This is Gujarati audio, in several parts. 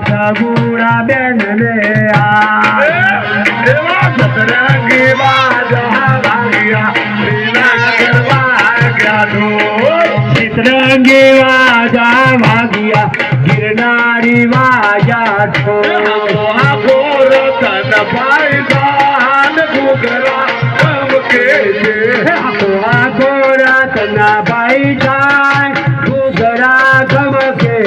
सगुड़ा बेन ले सतरंगी बाजा भागिया लीला गरबा क्या दो सतरंगी बाजा भागिया गिरनारी बाजा ठो रतन भाई दान घुघरा कम के रतन भाई दान घुघरा कम के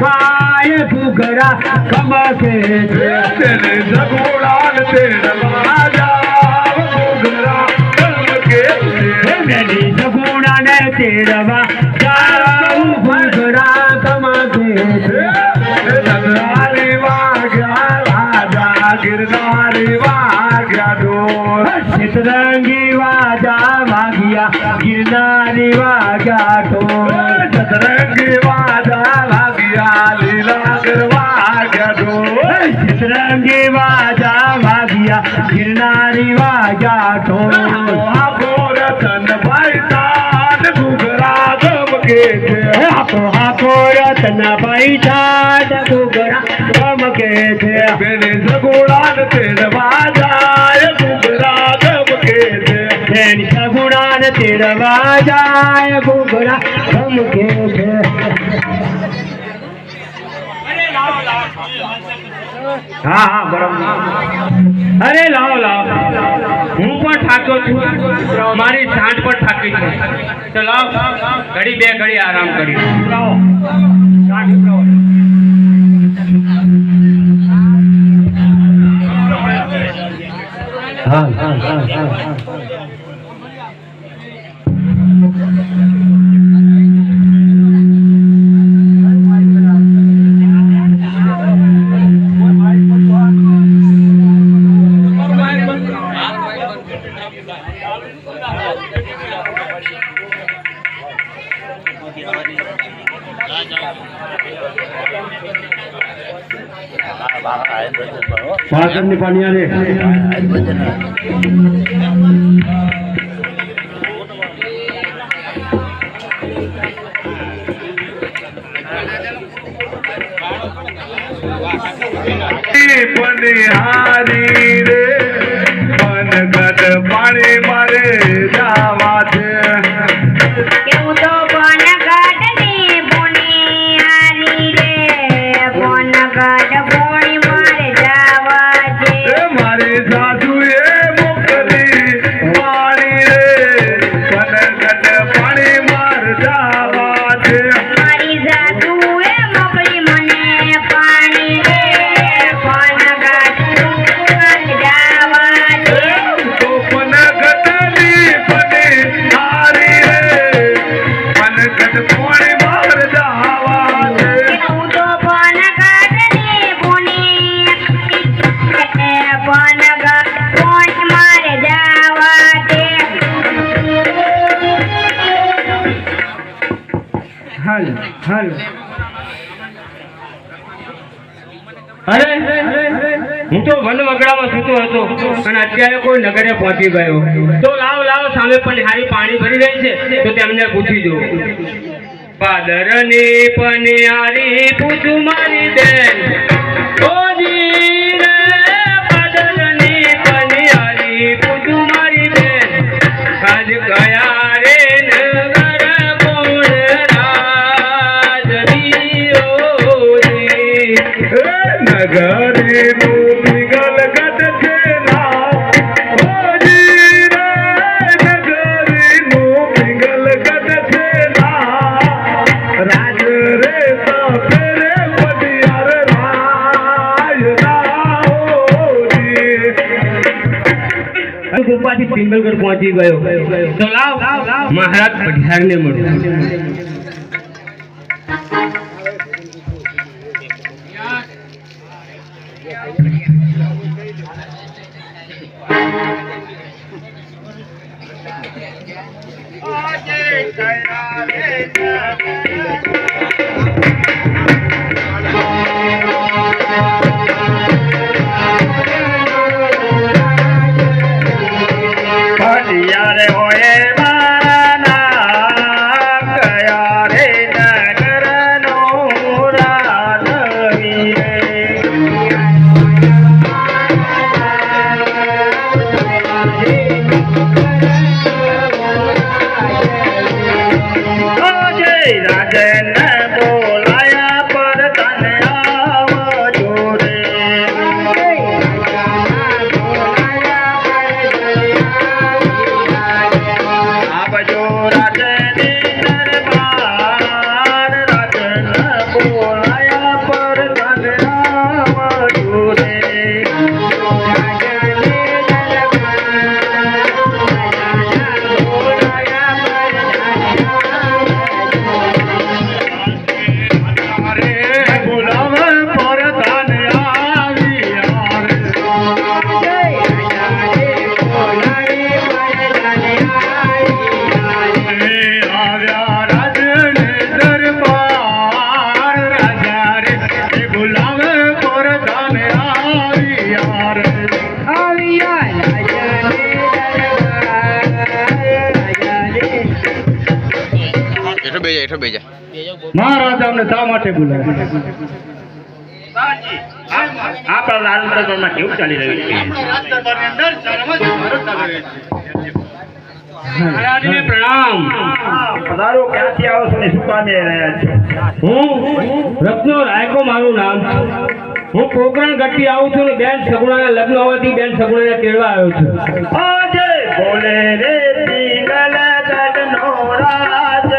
पाए घुघरा कम के तेरे जगुड़ान तेरा बाजा घुघरा कम के मेरी जगुड़ान तेरा बाजा घुघरा कम के नगरारी वाग्या राजा गिरनारी वाग्या डोर सतरंगी वाजा भागिया गिरनारी वाग्या डोर सतरंगी वाजा लीला गरबा क्या दो सतरंगी बाजा भागिया गिरनारी बाजा ठो रतन भाई दान घुघरा गम के हाथो रतन भाई दान घुघरा गम के थे मेरे सगुड़ान तेरा बाजा घुघरा गम के थे मेरी सगुड़ान तेरा बाजा घुघरा गम के थे हाँ हाँ बराबर अरे लाओ लाओ हूँ पण थाक्यो छू मारी सांड पण थाकी छे तो लाओ घड़ी बे घड़ी आराम करी लाओ हाँ हाँ हाँ हाँ पानी पानी आने बनिहारी रे बनगढ़ पानी मारे जावा थे हेलो अरे હું તો વન વગડામાં સૂતો હતો અને અત્યારે કોઈ નગરે પહોંચી ગયો. તો લાવ સામે પણ હારી પાણી ભરી રહી છે તો તેમને પૂછી દો. પાદરની પનિયારી પૂછું મારી બેન, ઓજી રે પાદરની પનિયારી પૂછું મારી બેન, આજ કયા રે નગર કોણ રાજવીઓજી. નગરે પિંગલ ગઢ છે ના, ઓજી રે નગરી નું પિંગલ ગઢ છે ના, રાજ રે સફેરે પડિયાર રાજ ના ઓજી. ગોપાથી પિંગલગઢ પહોંચી ગયો. તો લાવ મહારાજ પઢિયારને મળ્યું. પડિયાર હોય મારા કયા રે નગર નો રાજવી રે. રાજન બોલાયા પર તને આવજો રે. આવજો રાજની દરબાર, રાજન બોલાયા પર તને આવજો રે. મહારાજ અમને શા માટે બોલાવ્યા? આપણા લાલ દરબારમાં કેવું ચાલી રહ્યું છે? મહારાજને પ્રણામ. પધારો. ક્યાંથી આવો છો ને શું કામે રહ્યા છો? હું રત્નો રાયકો મારું નામ. હું પોકરણ ગઢથી આવું છું ને બેન સગુણાના લગ્ન હોવાથી બેન સગુણાને તેડવા આવ્યો છું. આજે બોલે રે પિંગલ ગઢનો રાજ,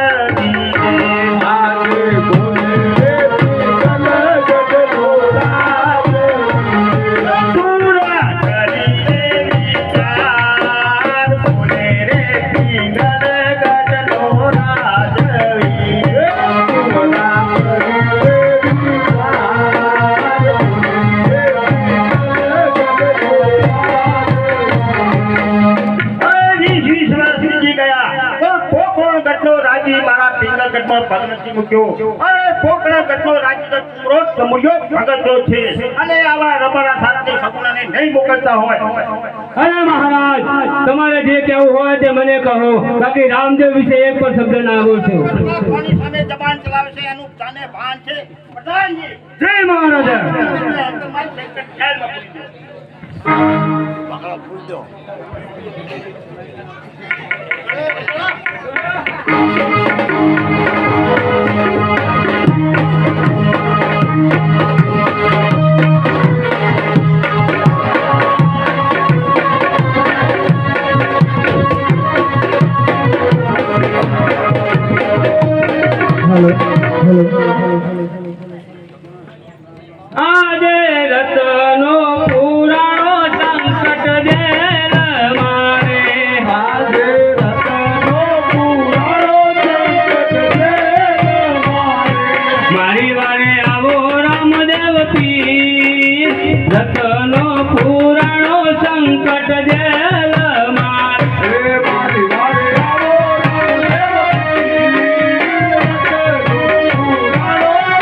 આજે બોલે રે પિંગલ ગઢનો રાજ, પૂરા કરીને વિચાર, બોલે રે પિંગલ ગઢનો રાજવી. પૂરા કરીને મારા પિંગલગઢમાં પગ નથી મૂક્યો. અરે પોકરણગઢનો રાજ્ય પૂરો સમુયો ભગતનો છે અને આવા રબડા સાથે સગુણાને નહીં મોકલતા હોય. અરે મહારાજ, તમારે જે કહેવું હોય તે મને કહો, બાકી રામદેવ વિશે એક પણ શબ્દ ના બોલશો. કોની સામે જબાન ચલાવે છે એનું જાને ભાન છે. પ્રધાનજી જય મહારાજા. આજે રતનો પુરાણો સંકટ દેલ મારે, આજે રતનો પુરાણો સંકટ દેલ મારે, મારી વારે આવો રામદેવ પીર, રતનો પુરાણો સંકટ દેલ મારે, મારી વારે આવો રામદેવ પીર, રતનો પુરાણો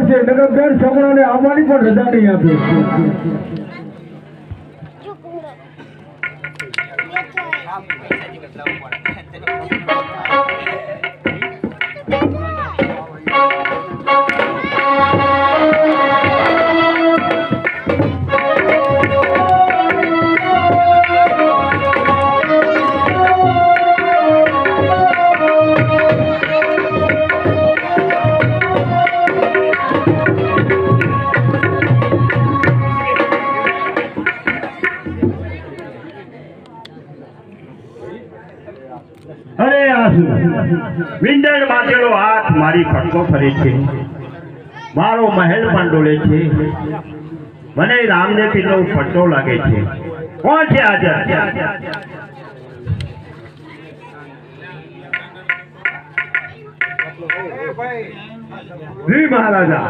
પડશે નગર બેન છોકરાને આવવાની પણ રજા નહીં આપે અરે આસુ વિંદર બાંધેલો હાથ મારી ફટકો ફરે છે, મારો મહેલ પણ ડોલે છે, મને રામદેવ પીરનો ફટકો લાગે છે. કોણ છે હાજર? જી મહારાજા.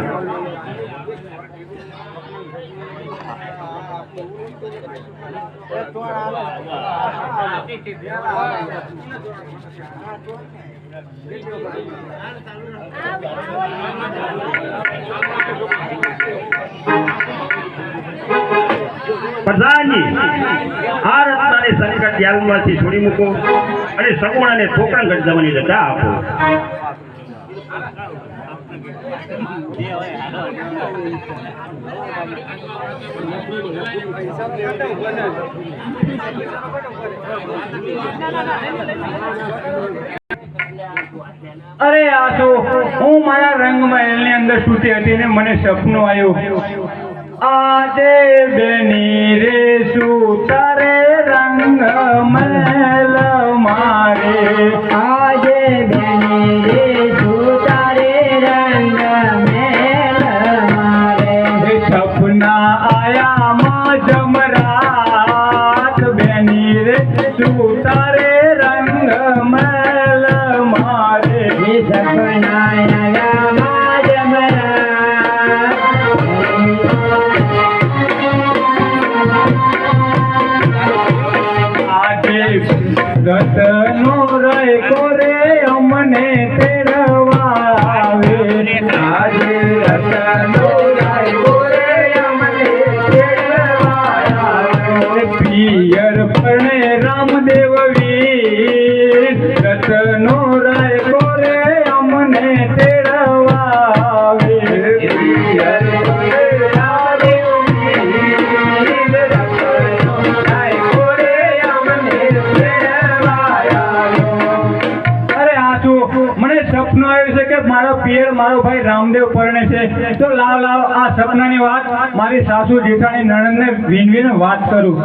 પ્રધાનજી, આ રત્નાને સંકટ યાગમાંથી છોડી મૂકો અને સગુણાને પોકરણગઢ જવાની રજા આપો. અરે આસો, હું મારા રંગમહેલની અંદર સૂતી હતી ને મને સપનું આવ્યું. આજે બેની રે સૂતા રે રંગમહેલ મારે, આજે બેની રે સૂતા રે રંગમહેલ મારે. સપના આયા માં જમરાત, બેની રે સૂતા રે રંગમહેલ મારે. સપના આયા માં જમરાત. આજે રતનો રે કોરે અમને તેડવા આવે, આજે રતનો રે કોરે અમને તેડવા આવે. પિયર પરણે રામદેવ વીર, રતનો રે કોરે અમને તેડવા આવે. પિયર પરણે રામદેવ વીર, રતનો રે કોરે અમને તેડવા આવે. અરે આસુ, મને સપનું આવ્યું છે કે મારો પિયર મારો ભાઈ રામદેવ પરણે છે, તો લાવ આ સપનાની વાત મારી સાસુ જેઠાણી નણંદને વિનવીને વાત કરું.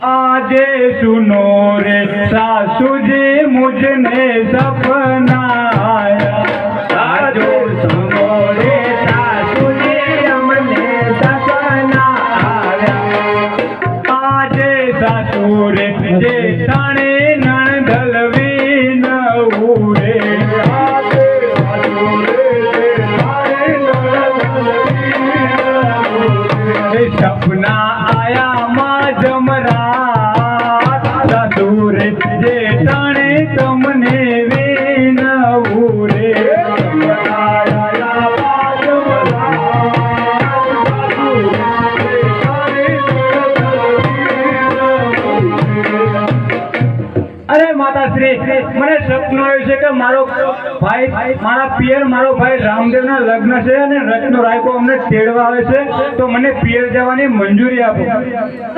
આજે સુનો રે સાસુજી મુझने सपना आया, आजो सुनो रे सासुजी अमने सपना आया. આજે સાસુ રે જેઠાણે નણંદ લવીન ઉરે, આજે સાસુ રે જેઠાણે નણંદ લવીન ઉરે. સપના આયા માં જમરાત, સાસુ રે જેઠાણે તમને વીન ઉરે. સપના આયા માં જમરાત, સાસુ રે જેઠાણે અરે માતાશ્રી, મને સપનું આવ્યું છે કે મારો ભાઈ મારા પિયર મારો ભાઈ રામદેવના લગ્ન છે અને રત્નો રાયકો અમને તેડવા આવે છે, તો મને પિયર જવાની મંજૂરી આપો.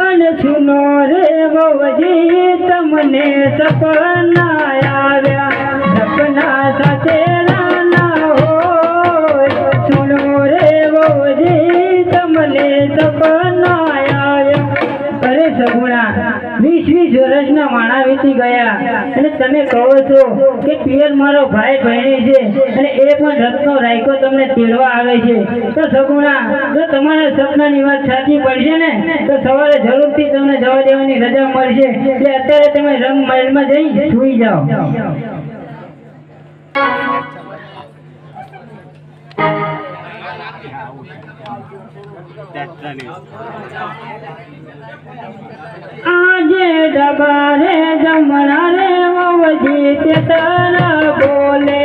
અને સુનો રે બહુજી તમને સપના આવ્યા, સપના સાચેલા ના હોય. સુનો રે બહુજી તમને સપના આવ્યા. અરે સગુણા, 20 વર્ષના માણા વીતી ગયા અને તમે કહો છો કે પિયર મારો ભાઈ બહેની છે અને એ પણ રત્નો રાયકો તમને તેડવા આવે છે. તો સગુણા, જો તમારા સપનાની વાત સાચી પડશે ને તો સવારે જરૂરથી તમને જવા દેવાની રજા મળશે, એટલે અત્યારે તમે રંગમહેલમાં જઈ સૂઈ જાઓ. આજે ડબા રે જમણા રે વવજી તે તર બોલે,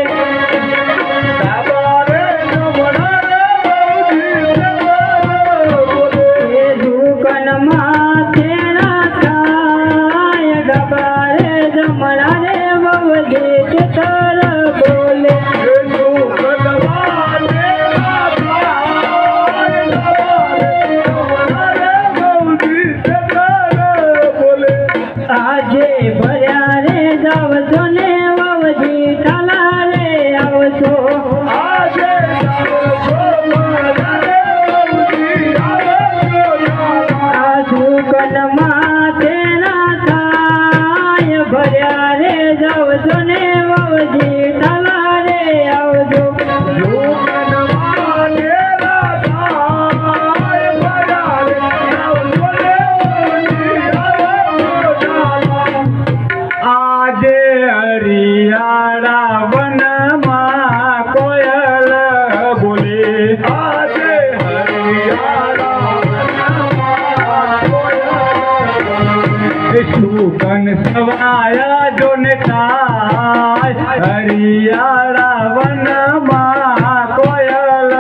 કન સવાયા જો ને થાય હરિયાળા વનમાં કોયલ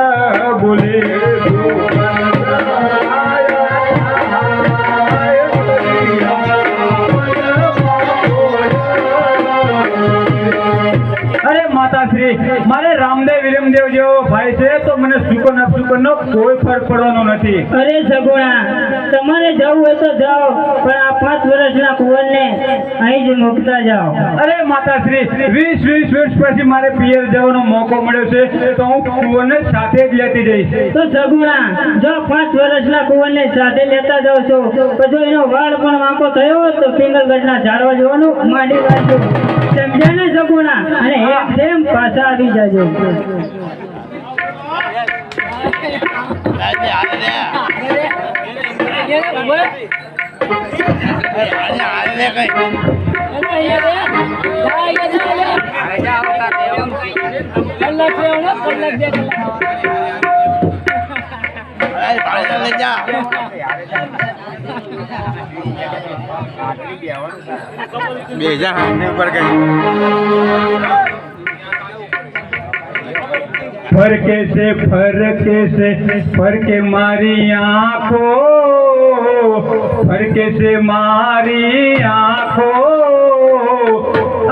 બોલે અરે માતાશ્રી, મારે રામદેવ વિરમદેવ જેવો ભાઈ છે તો મને સુકન અપસુકનનો કોઈ ફરક પડવાનો નથી. અરે સગુણા, તમારે જવું હોય તો જાઓ, પણ આ 5 વર્ષના કુંવરને અહીં જ મૂકતા જાઓ. અરે માતાશ્રી, 20 વર્ષ પછી મારે પિયર જવાનો મોકો મળ્યો છે તો હું કુંવરને સાથે જ લેતી જઈશ. તો સગુણા, જો 5 વર્ષના કુંવરને સાથે લેતા જાવ છો તો એનો વાળ પણ વાંકો થયો હોત તો પિંગલગઢના ઝાડવા જોવાનું માંડી વાંચો. સમજ્યા ને સગુણા? અને એકદમ પાછા આવી જાજો. फरके से फरके मारी आँखों, फरके से मारी आँखों,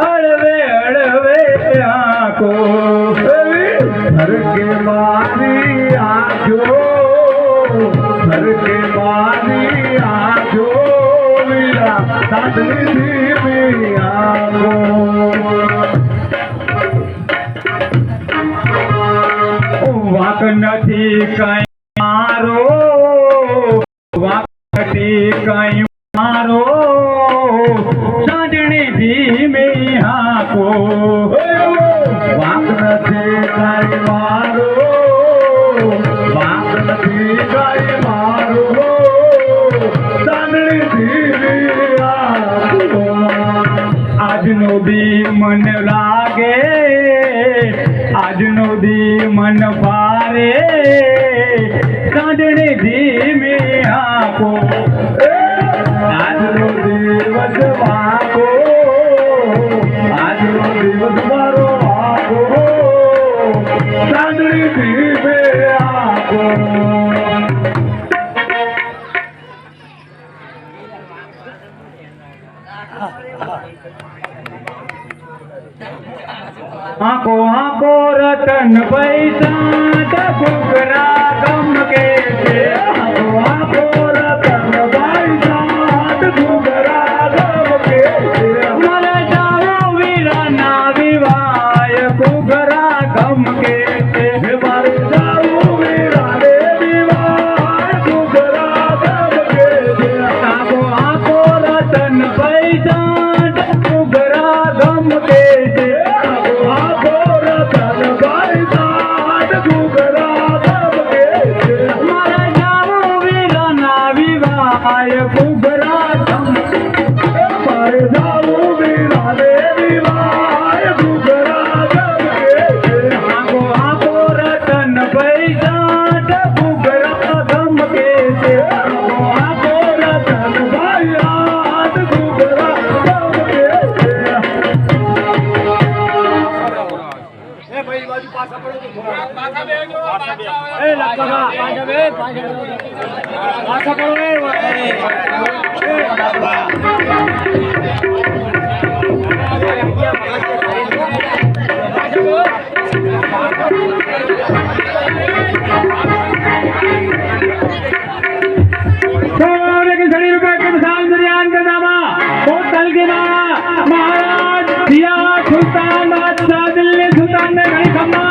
अड़वे अड़वे आँखों, फरके मारी आँखों, फरके मारी आँखों, मीरा साधनी भी आँखों. वाक નથી કઈ મારો, વાક નથી કઈ મારો, સાંજણી ધીમી હાકો. વાક નથી કઈ મારો, વાક નથી કઈ મારો, સાંજણી ધીમી હાકો. આજનો દી મન લાગે, આજનો દી મન ભારે, સાંજણી ધીમી આંખો, આજનો દિવસ વાગો, આજનો દિવસ મારો વાગો, સાંજણી ધીમી આંખો. आँखो आँखो रतन पैसा घुघरा गम के थे, आँखो आँखो रतन पैसा घुघरा गम के थे. मर जाओ वीराना विवाय घुघरा गम के थे, मर जाओ वीराने विवाय घुघरा गम के थे. आँखो आँखो रतन पैसा घुघरा गम के थे, घुघरा गम मारे जाओ वीराने विवाय घुघरा गम के थे. आँखो आँखो रतन पैसा घुघरा गम के थे, आँखो आँखो रतन पैसा घुघरा गम के थे. महाराज दिया सुल्तान बादशाह दिल्ली सुल्तान ने घड़ी खम्मा.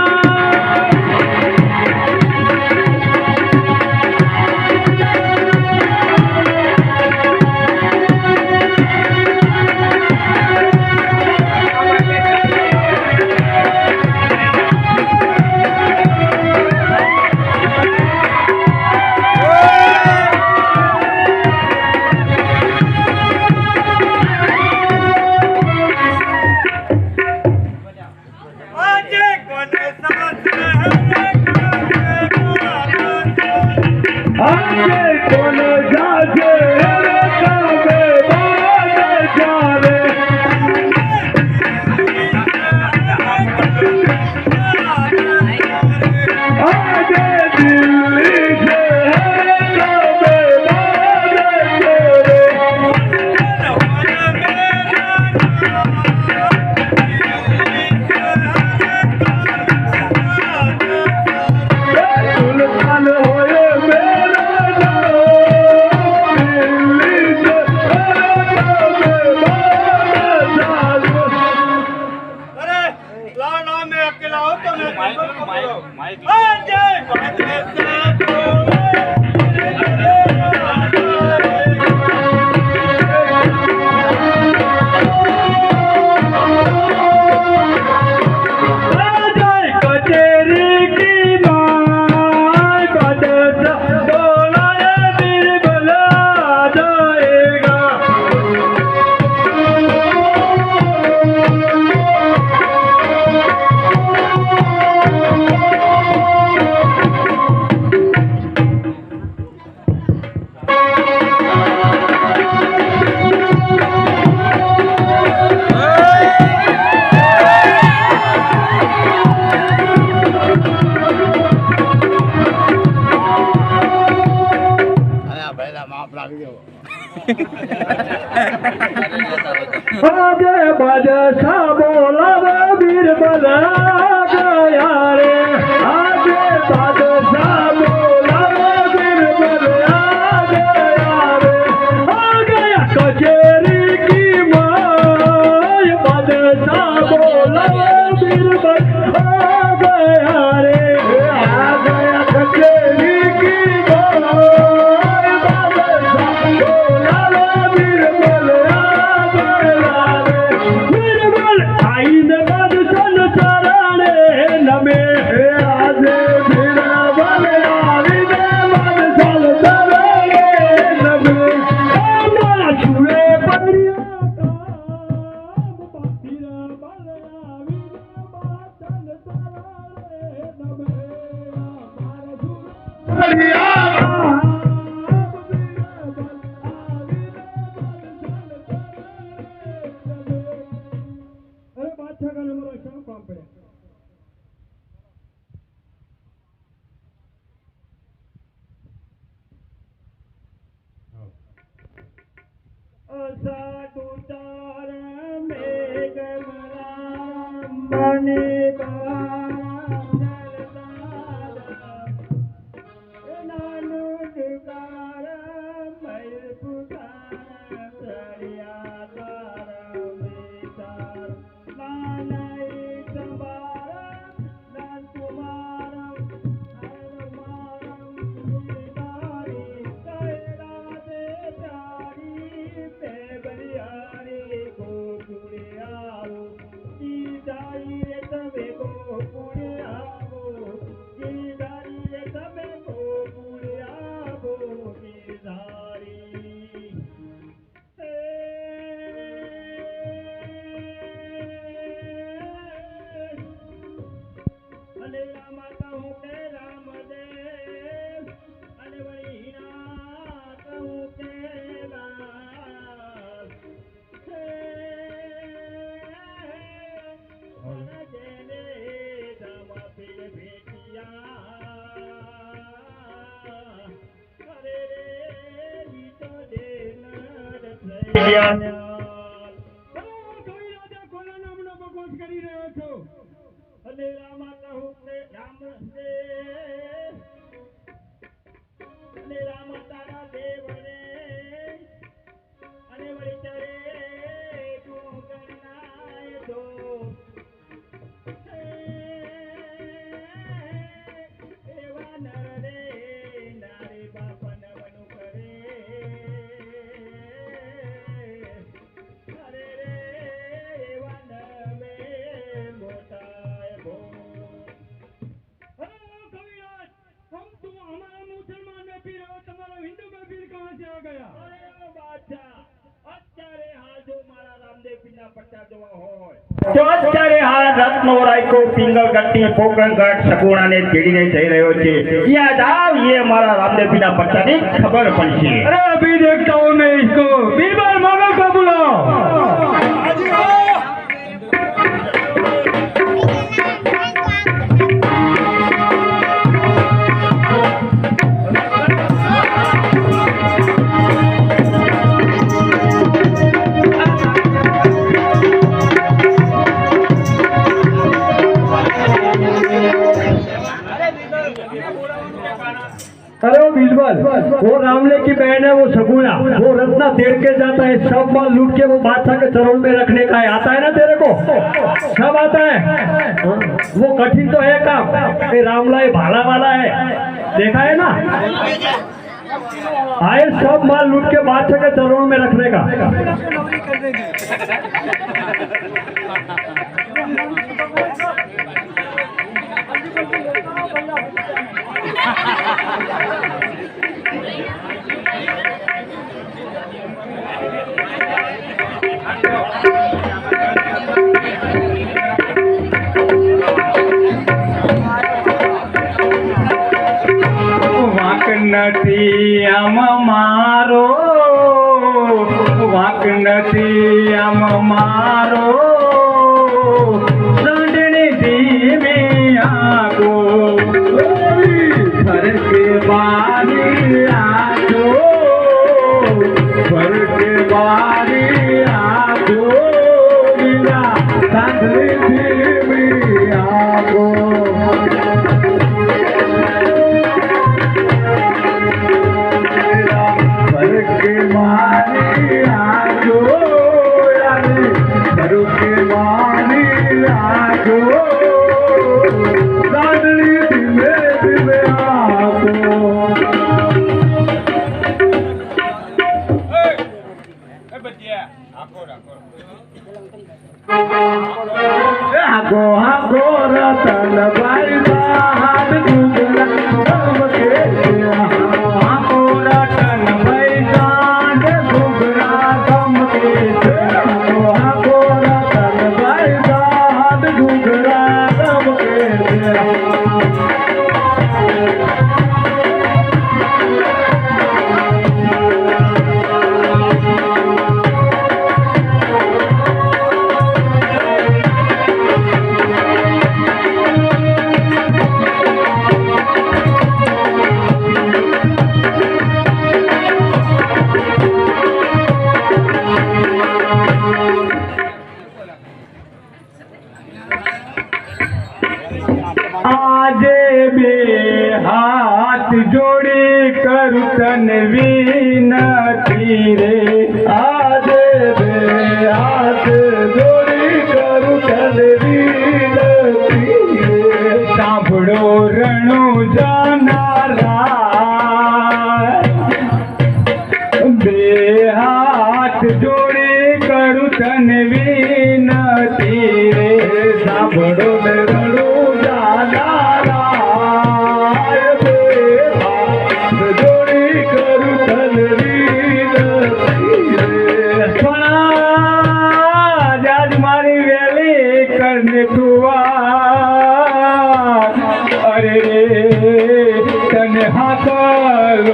आगे कौन जाजे रे काबे बाल जा આજે બાદશાહ બોલાવે બીરબલ ગયા રે આજે બાદશાહ બોલાવે બીરબલ ગયા રે આ ગયા કચેરી કી માય બાદશાહ બોલાવે બીરબલ ગયા રે આ ગયા કચેરી કી માય બાદશાહ બોલાવે બીરબલ बीरबल आईने बादशाह चरणे नमे आजे बीरबल आईने बादशाह चरणे नमे हमारा छुए परिया बीरबल आईने बादशाह चरणे नमे हमारा छुए परिया साधु तार मेघ बने नानु दुकार मय पुकार सरिया तार बेतार नानई संबार नान कुमारम તો અત્યારે આ રત્નો રાયકો પિંગલગઢથી પોકરણગઢ સગુણાને તેડીને જઈ રહ્યો છે ત્યાં જાવ ये મારા રામદેવજીના પટ્ટાની ખબર પડશે अरे अभी देखता हूँ मैं इसको बीरबल मांगो को बुलाओ अरे वो बीरबल, वो रामले की बहन है, वो सगुना, वो रत्ना तेड़ के जाता है, सब माल लूट के वो बादशाह के चरण में रखने का है। आता है ना तेरे को? सब आता है। वो कठिन तो है काम, ये रामला ये भाला वाला है, देखा है ना? आए सब माल लूट के बादशाह के चरणों में रखने का। વાંક નથી આમ મારો, વાંક નથી આમ મારો, સંડણી ધીમે આગો, ફરક બારી આગો, ફરક બારી આગો, વિના સાંધળી ધીમે આગો. Hago hago ratan bhai bahat dugla kam ke hago ratan bhai bahat dugla kam ke hago ratan bhai bahat dugla kam ke. आजे बे हाथ जोड़ी कर तन विनती रे, आजे बे हाथ जोड़ी कर तन विनती रे, सांभळो रणो जानारा, बे हाथ जोड़ी कर तन विनती रे, सांभळो रणो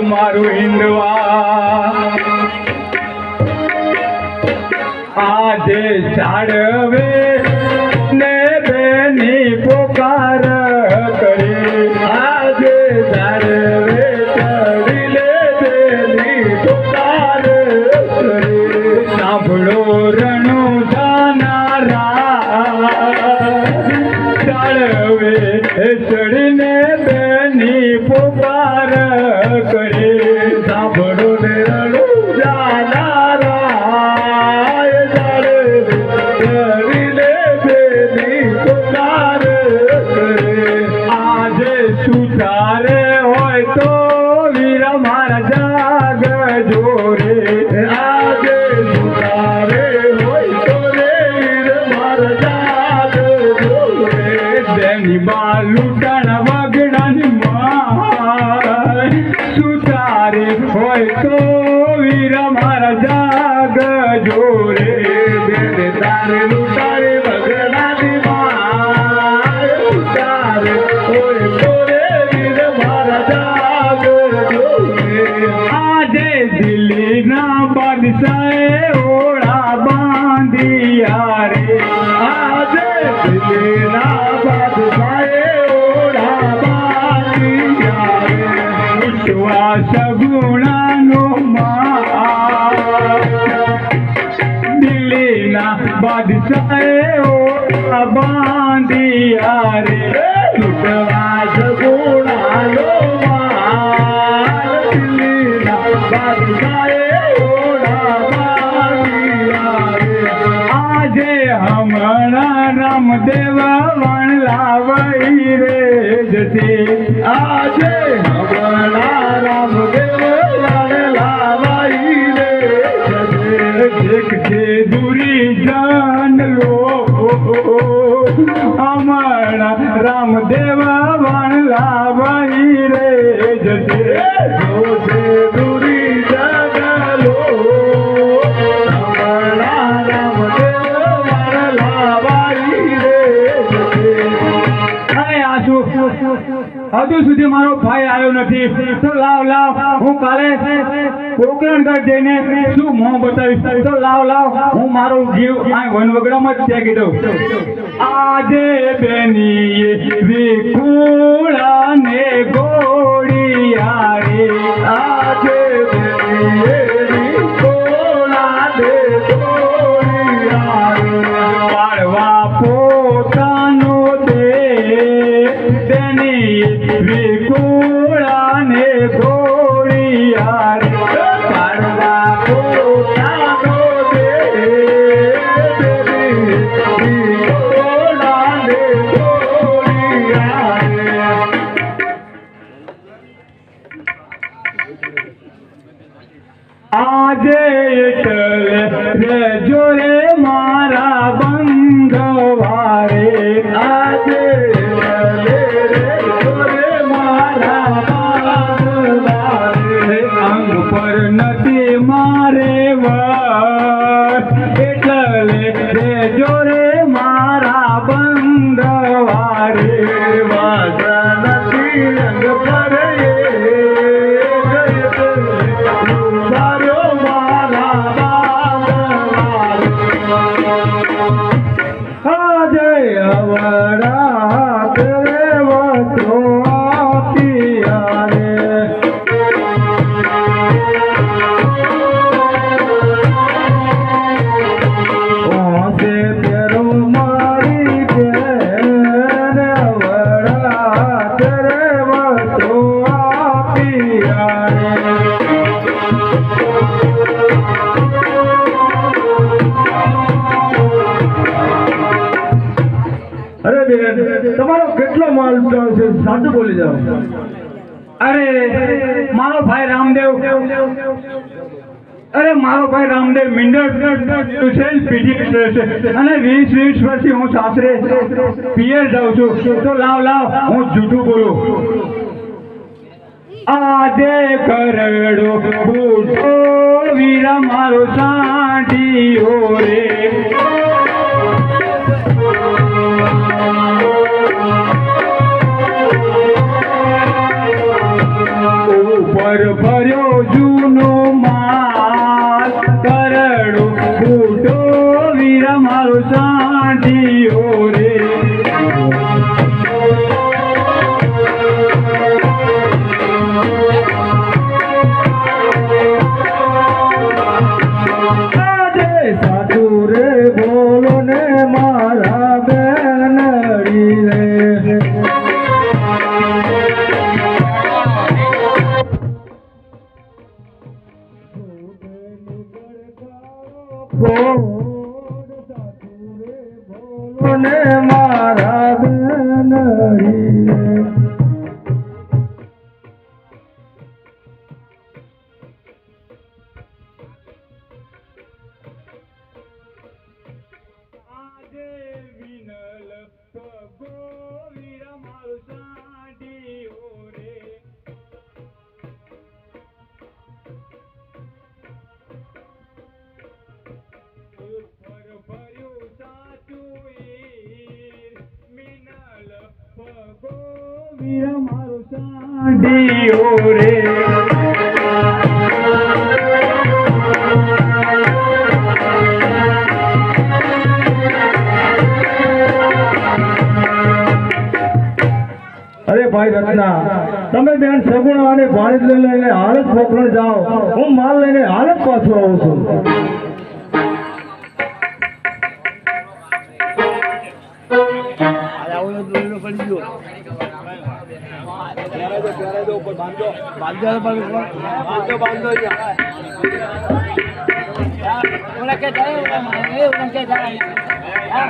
मारू हिंदवा आजे झाड़वे ने बेनी पुकार करे, आजे झाड़वे चढ़ीले बेनी पुकार करे, सांभळो रणो जानारा, झाड़वे चढ़ीने बेनी पुकार करे, सांभळो रणो जानारा, चढ़ीने बेनी पुकार करे. આજે સુતારે હોય તો વીર મારા જાગ જોરે, આજે સુતારે હોય તો રે વીર મારા જાગ જોરે, તેની બાલ લૂંટણ વગડાની માં, સુતારે હોય તો વીર મારા જાગ જોરે, બેને તારે લૂંટારે વગડાની માં, સુતારે હોય તો રે વીર મારા જાગ જોરે. આજે દિલ્હીના બાદશાહે ઓળા બાંધિયા રે, આજે દિલ્હીના બાદશાહે ઓળા બાંધિયા રે, ઉઠવા સગુણાનો માર, દિલ્હીના બાદશાહે ઓળા બાંધિયા રે, ઉઠવા સગુણાનો માર, જશે આજે હમણાં રામદેવ લાડલાવાઈ રે જશે દેખશે દૂરી જાન લો હમણાં રામદેવ વાણલાવાઈ રે જશે જોશે દૂરી જાન લો હમણાં રામદેવ વાણલાવાઈ રે જશે અરે આશુ હજુ સુધી મારો ભાઈ આવ્યો નથી તો લાવ હું કાલે પોકરણગઢ જઈને શું મોં બતાવીશ તો લાવ હું મારો જીવ આ વનવગડામાં જ ત્યાગી દઉં આજે બેનીએ વિકુળાને ગોળિયા રે આજે બેનીએ વિકુળાને ગોળિયા રે પાડવા પોતાનો દે બેની વિકુળાને ગોળિયા રે પાડવા પોતાનો દે બેની વિકુળાને ગોળિયા રે આજે એટલે રેજો રે મારા બંધવારે આજે રેજો રે મારા બંધવારે અંગ પર નથી મારે વર એટલે રેજો રે મારા બંધવારે વાજ નથી અંગ પર તમારો કેટલો માલ ઉઠાવે છે સાચું બોલી જાઓ અરે મારો ભાઈ રામદેવ મિંડર ટુસેલ પીજી છે અને 20 વર્ષથી હું સાસરે પિયર જાઉં છું તો લાવ હું જૂઠું બોલું આજે કરડો બૂઢો વીરા મારો સાંઢીઓ રે ઉપર ભર્યો જૂનો માલ કરડો બૂઢો વીરા મારો સાંઢીઓ રે આજે સાચું રે બોલો ને મારા બેનડી રે બોલો મારા બેનડી રે આજે વિનલ પગો વીરા મારો સાંઢીઓ રે ઉપર ભર્યું સાચું ઈર મિનલ પગો વીરા મારો સાંઢીઓ રે અરે ભાઈ રત્ના તમે બેન સગુણા અને ભાણેજ લઈને હાલત પોકરણ જાઓ હું માલ લઈને હાલત પાછો આવું છું બાંધો અરે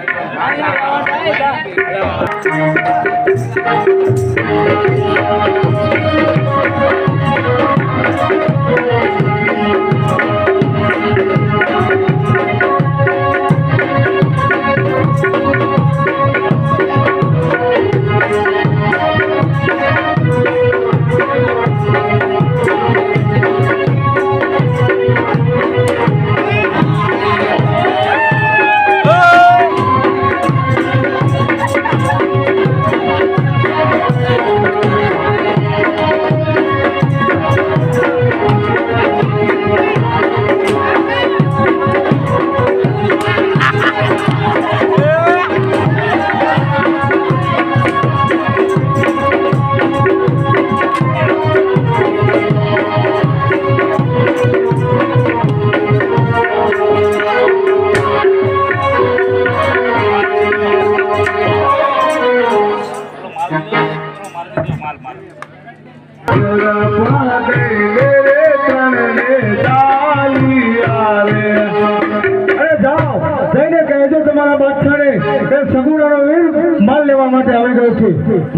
જાઓ જઈને કહેજો તમારા બાદશાહને કે સગુણાનો વીર માલ લેવા માટે આવી ગયો છે.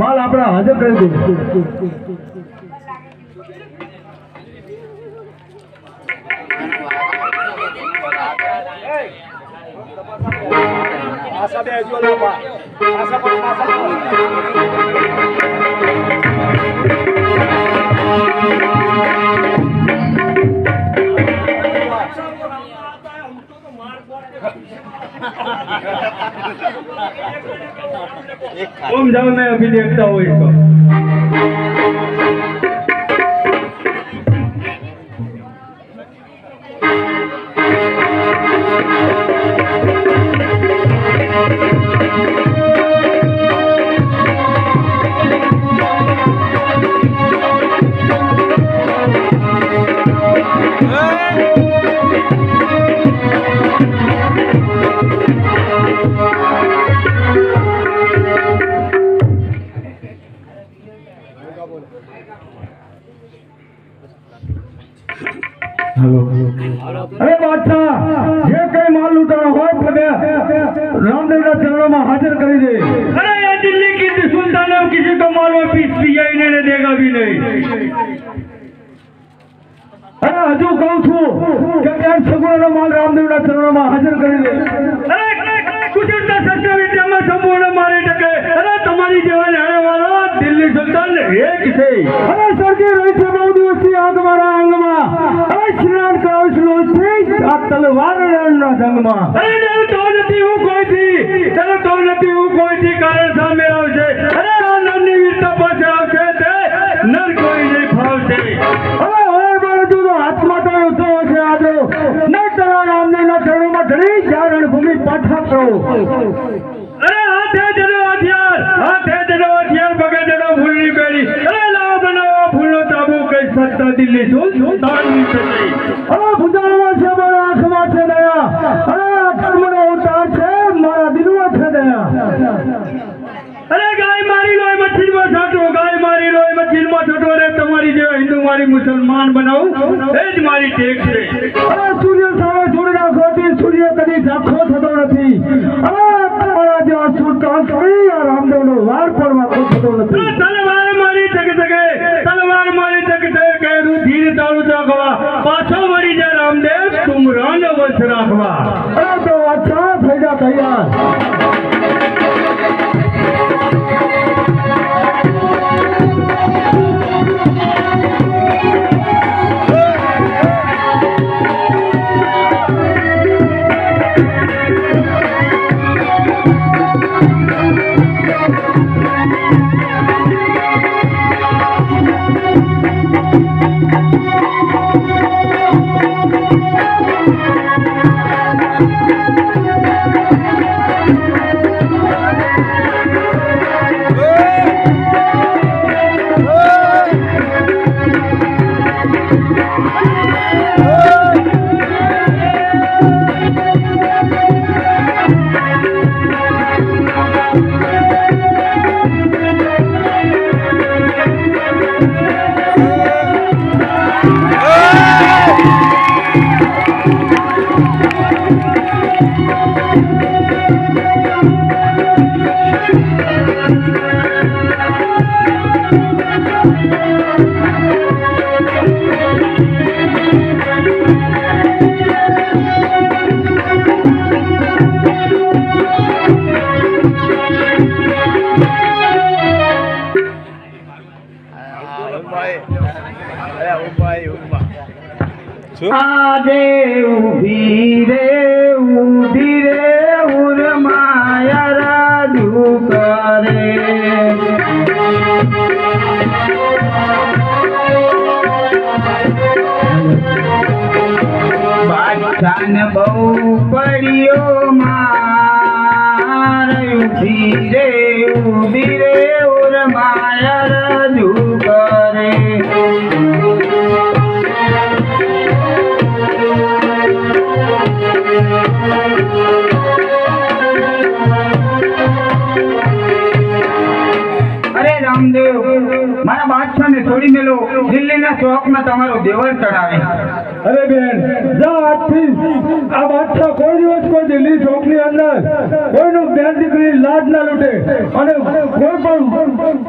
માલ આપણે હાજર કરી દો. तुम जाओ, मैं अभी देखता हूँ इसको. अरे बादशाह, જે કઈ માલ લૂંટાણો હોય બધે રામદેવના ચરણોમાં હાજર કરી દે. अरे ये दिल्ली की सुल्तान अब किसी को माल वापिस दिया ही नहीं देगा भी नहीं. અરે હજુ કહું છું કે ત્યાં સગુણાનો માલ રામદેવના ચરણોમાં હાજર કરી દે. અરે ગુજરાતના સત્ય વિદ્યામાં સંપૂર્ણ મારી ટકે. અરે તમારી જેવા જાણેવાળો દિલ્હી સુલતાન એક છે. અરે સરજી રહી છે બહુ દિવસથી આગ મારા અંગમાં. અરે સ્નાન કરાવું છું છે આ તલવારના જંગમાં. અરે ડરતો નથી હું કોઈથી, ડરતો નથી હું કોઈથી, કારણ સામે આવશે. અરે આ નરની વીરતા પાસે આવશે તે નર કોઈ નહીં ફાવશે. હવે હવે મારે તું તો હાથમાં તો ઊંચો હશે આજો નહીં તારા રામદેવના ચરણોમાં ધરી જા રણભૂમિ પાછા કરો. અરે હાથે જડો હથિયાર પગે જડો ફૂલની બેડી. અરે લાવ બનાવો ફૂલનો તાબુ કઈ સત્તા દિલ્હી સુલતાનની છે. હવે ભુજામાં છે મારા આંખમાં છે દયા. અરે આ કર્મનો અવતાર છે મારા દિલમાં છે દયા. અરે ગાય મારી લોહી મચ્છીમાં છાંટો, ગાય મારી લોહી મચ્છીમાં છાંટો. અરે તમારી જેવા હિન્દુ મારી મુસલમાન બનાવું એ જ મારી ટેક છે. અરે સૂર્ય સામે જોડી નાખવાથી સૂર્ય કદી ઝાંખો થતો નથી. અરે તમારા જેવા સુલતાન કદી આ રામદેવનો વાર પણ વાંકો થતો નથી. તલવાર મારી ચકે તલવાર મારી ચકે કે ધીર તાળું ચાખવા પાછો વળી જાય રામદેવ તુમરાન વંશ રાખવા. અરે તો અચ્છા થઈ જા તૈયાર. આદે ઊભી રે ઉરમાયા રાજુ કરે બાદશાન બહુ પડ્યો માર ઊભી રે ઉરમાયા રાજુ કરે અરે રામદેવ મારા બાદશાહને છોડી મેલો દિલ્હીના ચોકમાં તમારો દેવળ ચડાવે અરે બેન જા આજથી આ બાદશાહ કોઈ દિવસ કોઈ દિલ્હી ચોકની અંદર કોઈનું બેન દીકરી લાજ ના લૂટે અને કોઈ પણ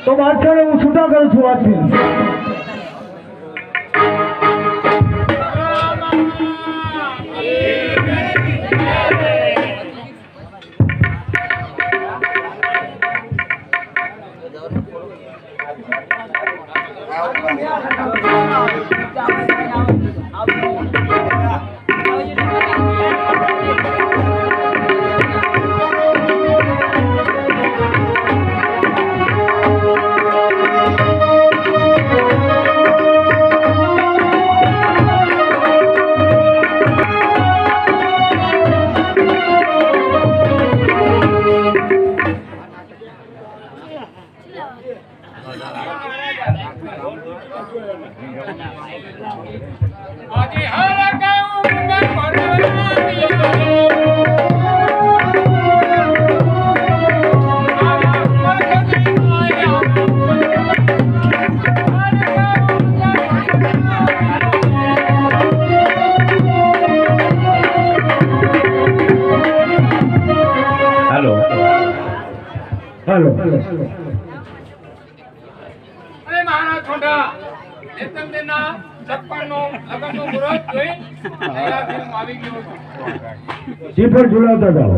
તો બાદશાહને હું છૂટા કરું છું આજથી હાલો અરે મહારાજ છોટા એકદમ તેના 56 નો લગનનો મુહૂર્ત જોઈ તૈયાર થઈને આવી ગયો છું જી પર ઝુલાવતા જાઓ